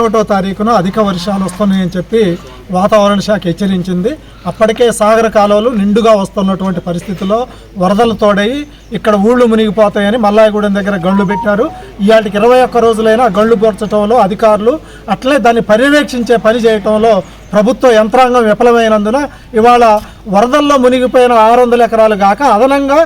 31వ తారీఖున అధిక వర్షాలు వస్తున్నాయని చెప్పి వాతావరణ శాఖ హెచ్చరించింది. అప్పటికే సాగర కాలువలు నిండుగా వస్తున్నటువంటి పరిస్థితుల్లో వరదలు తోడయి ఇక్కడ ఊళ్ళు మునిగిపోతాయని మల్లాయగూడెం దగ్గర గండ్లు పెట్టారు. ఇవాటికి 21 రోజులైనా గండ్లు పొరచడంలో అధికారులు అట్లే దాన్ని పర్యవేక్షించే పని చేయటంలో ప్రభుత్వ యంత్రాంగం విఫలమైనందున ఇవాళ వరదల్లో మునిగిపోయిన 600 ఎకరాలు కాక అదనంగా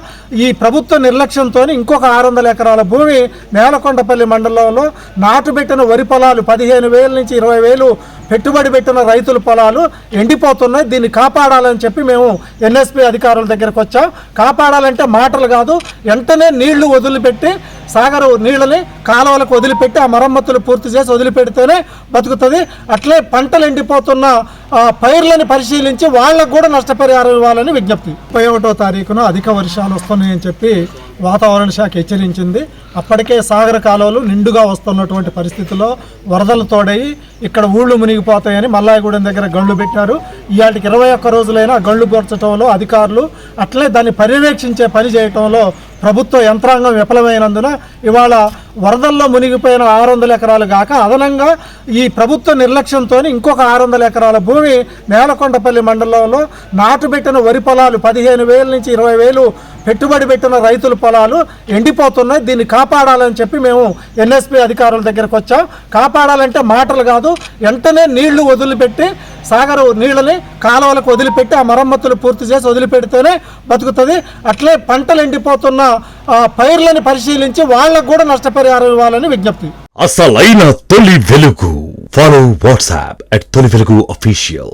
ఈ ప్రభుత్వ నిర్లక్ష్యంతో ఇంకొక 600 ఎకరాల భూమి నేలకొండపల్లి మండలంలో నాటుబెట్టిన వరి పొలాలు 15,000 నుంచి 20,000 పెట్టుబడి పెట్టిన రైతుల పొలాలు ఎండిపోతున్నాయి. దీన్ని కాపాడాలని చెప్పి మేము ఎన్ఎస్పీ అధికారుల దగ్గరకు వచ్చాం. కాపాడాలంటే మాటలు కాదు, వెంటనే నీళ్లు వదిలిపెట్టి సాగర్ నీళ్ళని కాలువలకు వదిలిపెట్టి ఆ మరమ్మతులు పూర్తి చేసి వదిలిపెడితేనే బతుకుతుంది. అట్లే పంటలు ఎండిపోతున్న పైర్లని పరిశీలించి వాళ్ళకు కూడా నష్టపరిహారం ఇవ్వాలని విజ్ఞప్తి. 31వ తారీఖున అధిక వర్షాలు వస్తున్నాయని చెప్పి వాతావరణ శాఖ హెచ్చరించింది. అప్పటికే సాగర కాలువలు నిండుగా వస్తున్నటువంటి పరిస్థితుల్లో వరదలు తోడయి ఇక్కడ ఊళ్ళు మునిగిపోతాయని మల్లాయగూడెం దగ్గర గండ్లు పెట్టారు. ఇవాటికి 21 రోజులైనా గండ్లు పొరచడంలో అధికారులు అట్లే దాన్ని పర్యవేక్షించే పని చేయటంలో ప్రభుత్వ యంత్రాంగం విఫలమైనందున ఇవాళ వరదల్లో మునిగిపోయిన 600 ఎకరాలు కాక అదనంగా ఈ ప్రభుత్వ నిర్లక్ష్యంతో ఇంకొక 600 ఎకరాల భూమి నేలకొండపల్లి మండలంలో నాటుబెట్టిన వరి పొలాలు 15,000 నుంచి 20,000 పెట్టుబడి పెట్టిన రైతుల పొలాలు ఎండిపోతున్నాయి. దీన్ని కాపాడాలని చెప్పి మేము ఎన్ఎస్పీ అధికారుల దగ్గరకు వచ్చాం. కాపాడాలంటే మాటలు కాదు, వెంటనే నీళ్లు వదిలిపెట్టి సాగర్ నీళ్ళని కాలువలకు వదిలిపెట్టి ఆ మరమ్మతులు పూర్తి చేసి వదిలిపెడితేనే బతుకుతుంది. అట్లే పంటలు ఎండిపోతున్న పైర్లని పరిశీలించి వాళ్ళకు కూడా నష్టపరిహారం ఇవ్వాలని విజ్ఞప్తి. అసలైన తొలి వెలుగు. ఫాలో వాట్సాప్ @తొలి వెలుగు అఫీషియల్.